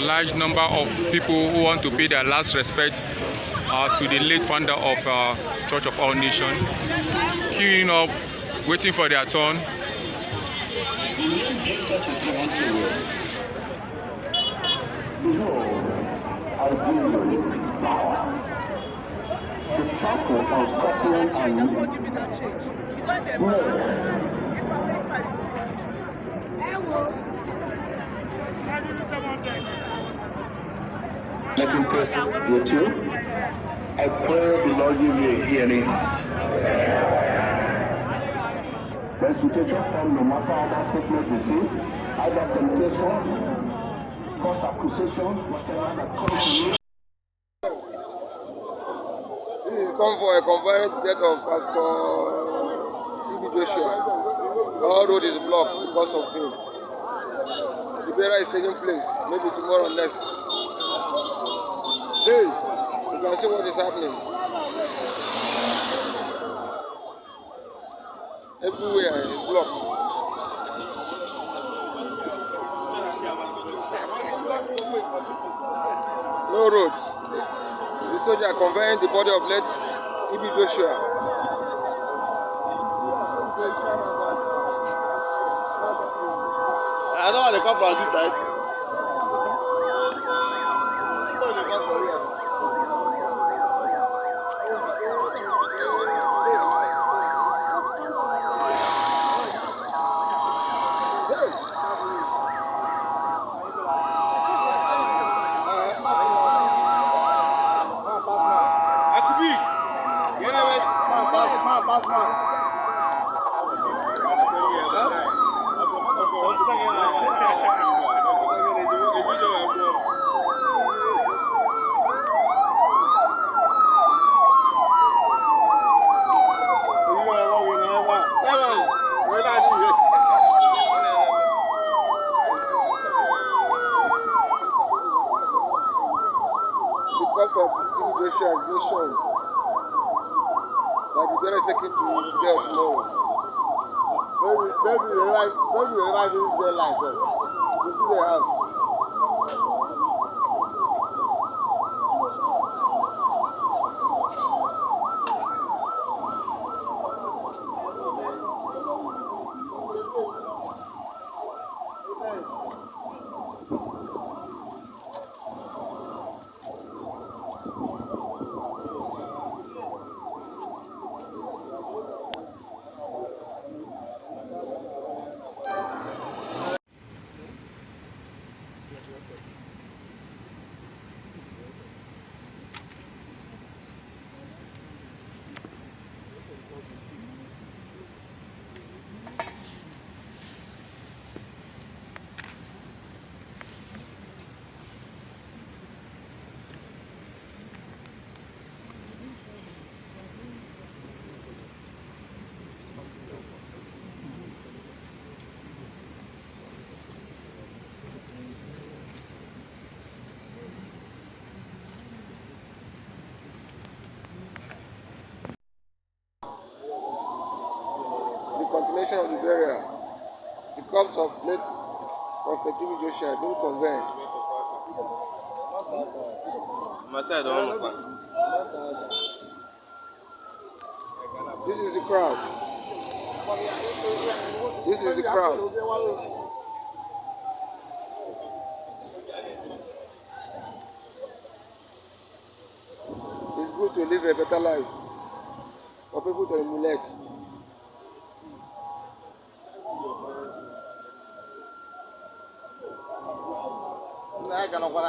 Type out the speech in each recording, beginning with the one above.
large number of people who want to pay their last respects to the late founder of Church of All Nations, queuing up, waiting for their turn. Behold, I give you power to trample on scorpions and let me pray with you. I pray the Lord give you a hearing heart. Reputation from no matter how that sickness is in, either temptation, false accusation, whatever that comes to you. This is come for a convenient death of Pastor T.B. Joshua. All road is blocked because of him. The burial is taking place, maybe tomorrow next. Hey, you can see what is happening. Everywhere is blocked. No road. The soldier conveying the body of late T.B. Joshua. I don't want to come from this side. For T.B. Joshua has been shown that the better take him to today or tomorrow. Maybe the right is their life. You see the house. Continuation of the burial. The corpse of late Prophet T.B. Joshua being conveyed. This is the crowd. This is the crowd. It's good to live a better life for people to emulate. I can offer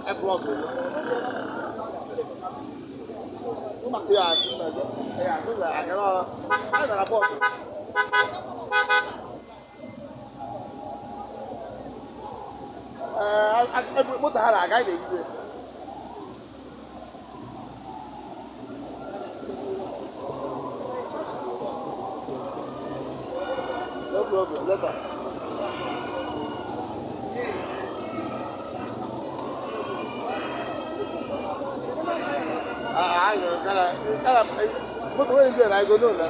I block it. moto ha na-aga anyị na-egize. No problem, later. Moto wey dey na I go know na.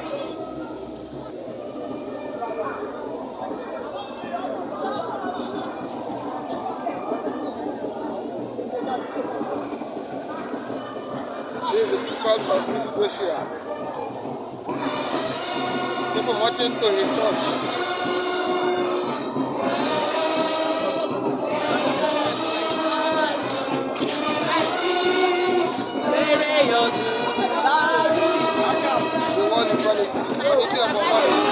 This is the people from Russia. People marching to the church. The one equality of our lives.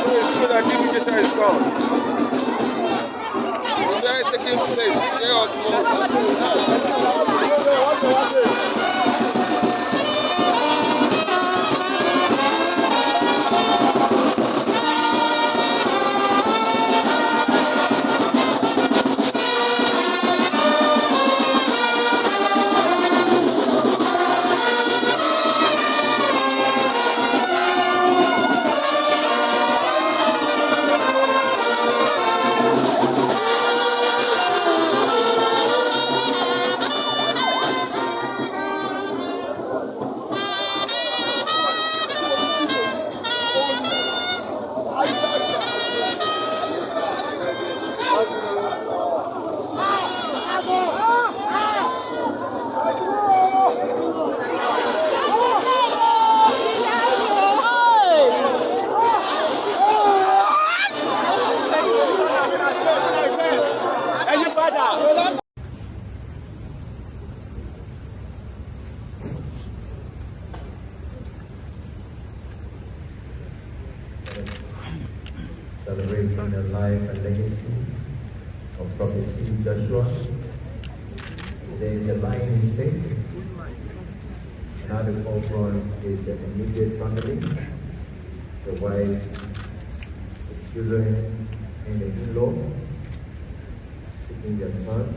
So we see that education is gone. The day is taking place today or tomorrow. Celebrating the life and legacy of Prophet T. Joshua. There is a line in state, and at the forefront is the immediate family, the wife, the children, and the in-law, taking their turn.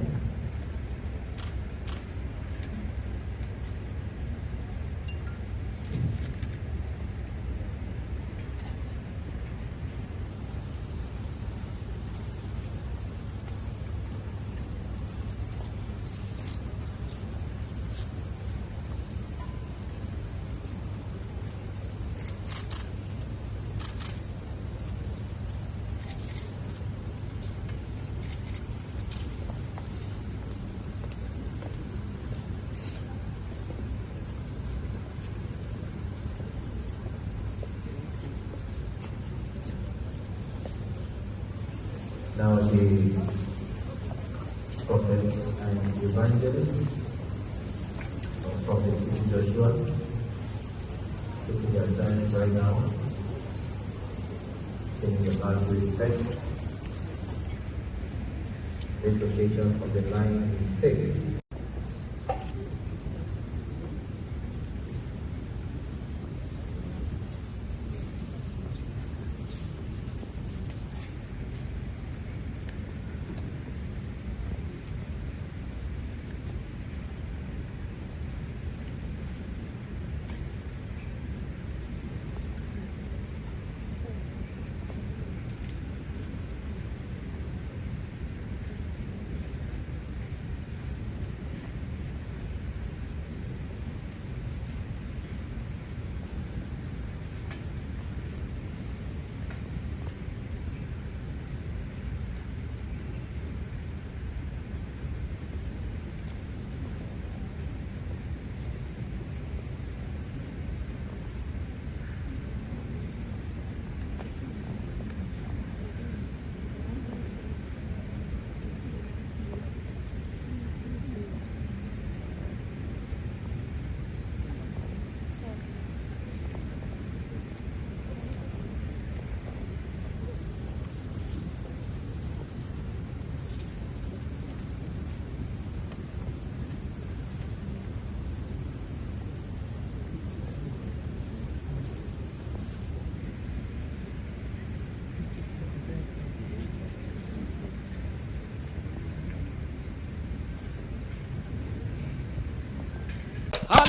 Now the prophets and evangelists of Prophet King Joshua taking their time right now, paying the last respect. This occasion of the line in state.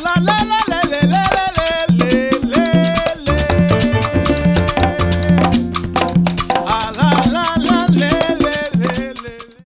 la la la la.